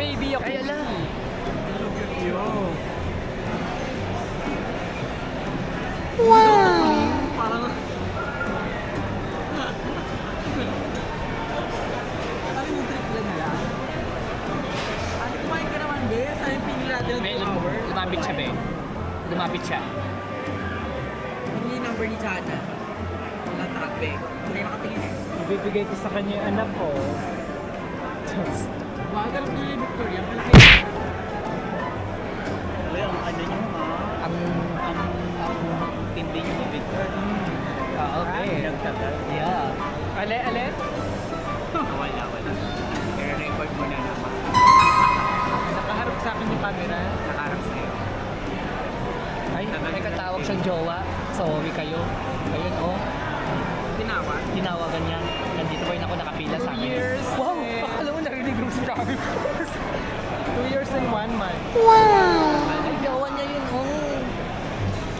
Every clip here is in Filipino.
baby ako. Ay, ala. Look at you. Wow! Parang... Ano yung trip lang yan? Ano kumain ka naman, be? Saan yung pinili natin ng 2 hours? Lumapit siya, be. Lumapit siya. Ano yung number ni Jana? Wala track, be. Hindi nakatingin eh. Ibibigay ko sa kanya yung anak ko. Wag ka lang yung Victoria. Malaki. Wala, ang ano nyo ha? Ang tindi nyo mo, Victoria. Okay. Nagtagal. Yeah. Ale. Wala. Pero record mo na naman. Nakaharap sa akin yung camera. Nakaharap sa'yo. Ay, may katawag siyang jowa. Sorry kayo. Ayun, oh. Tinawag? Tinawagan niya. Nandito pa rin ako nakapila sa akin. 2 years. Wow! Akala mo narinig mo si Kami. 2 years and 1 month. Wow! Ay, jowa niya yun, oh.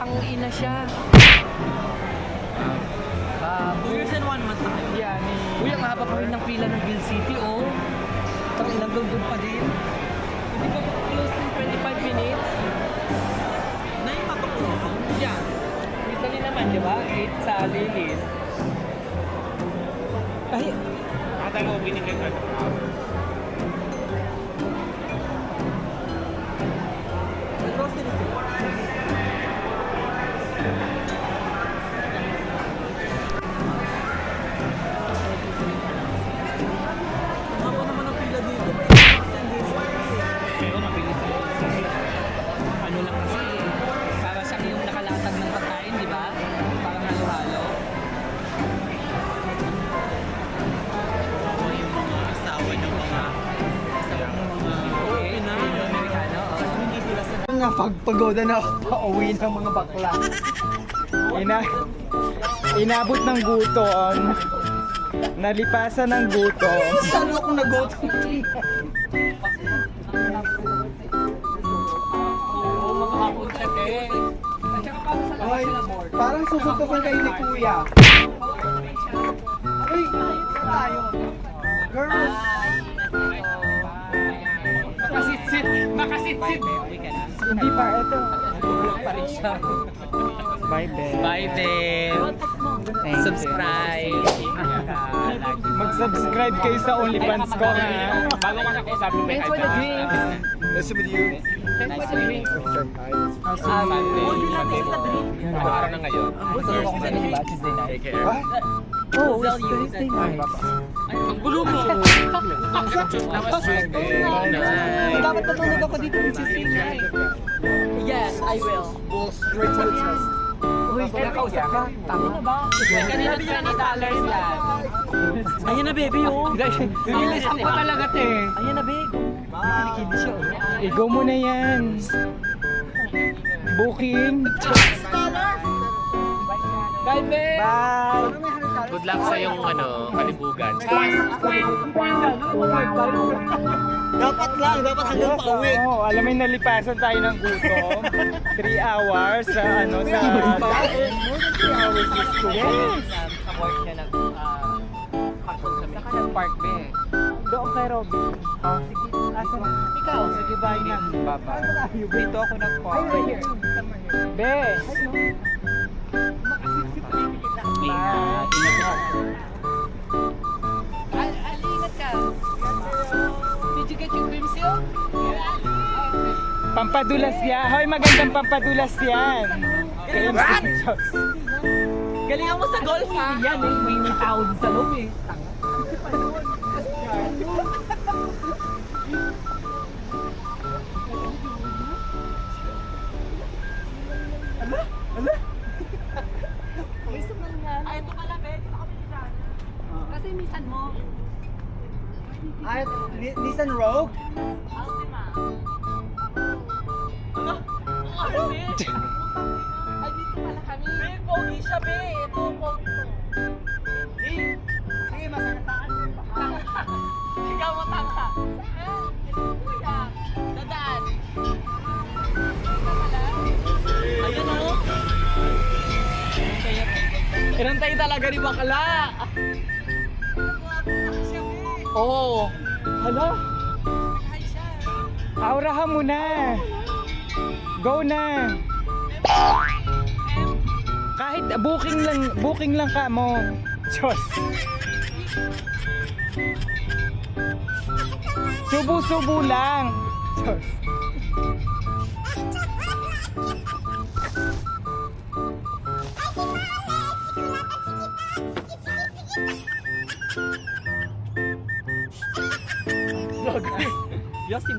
Tangina siya. 2 years and 1 month na kayo. Yan eh. Uy, ang haba pa rin ng pila ng Bill City, oh. Tangina, gulgul pa din. Hindi ba close in 25 minutes? Na yung matuklong? Yeah. Recently naman, di ba? 8 sa Lilis. Ay, Nakatay mo, binigay ka. Nag-roasted ito. Haba naman ang pila dito. pero mabilis na yun. Ano lang kasi, para siyang yung nakalatag ng pagkain, di ba? Parang halo-halo. Ako yung mga asawa ng mga Okay, na yung Amerikano. Kasi hindi sila sa... Napagpagoda na ako pauwi ng mga bakla. Inabot ng gutom. Nalipasan ng gutom. Lalo akong nagutom. Oo, makakapon siya, eh. At saka parang sa labas Ay, sila board. parang susuntukin kayo ni Kuya. Uy, tayo. Girls! Makasitsit. Hindi pa, eto. Tulog pa rin siya. Bye, Ben. Bye, babe. Subscribe. Mag-subscribe kayo sa OnlyFans ko, ha? Bago ka na sabi mo, thanks for the drinks. Nice to meet you. Thanks for the drinks. Sunday. Araw na ngayon. Gusto ko sa nila, Tuesday night. Take care. What? Oh, it's Thursday night. Ang gulo mo. Tapos Tuesday. Dapat natulog ako dito with Tuesday night. Yes, I will. Straight to the chest. Uy, kinakausap ka. Tama na ba? Kanina $20 yan. Ayun na, baby, oh. Nililistan ko talaga, te. Ayun na, babe. Kinikindi siya, oh. Ikaw mo na yan. Booking. Bye, babe. Bye. Good luck sa yung kalibugan. Dapat hanggang pauwi. Oo, alam mo yung nalipasan tayo ng gutom. 3 hours sa more than 3 hours this school. Yes. Sa work niya nag-patrol kami. Saka nag-park, be. Doon kay Robby. Oh, sige. Asan? Ikaw? Sige, bye na. Bye-bye. Dito ako nag-park. Be. Alingat ka. Did you get your cream seal? Pampadulas yan. Hoy, magandang pampadulas yan. What? Galingan mo sa golf, ha? Yan eh, may tao dun sa loob eh. Ay, ito pala, babe. Dito kami ni Jana. Kasi misan mo. Ay, Nissan Rogue? Altima. Ano? Ano, babe? Ay, dito pala kami. Babe, pogi siya, babe. Ito, pogi to. Babe. Sige, masagataan. Ikaw mo tanga. Kuya, dadaan. Ayun, oh. Ilan tayo talaga ni bakla? Siya, babe. Oo. Hala? Hi siya. Aurahan mo na. Go na. Kahit booking lang ka mo. Diyos. Subo-subo lang. Diyos. Yosim.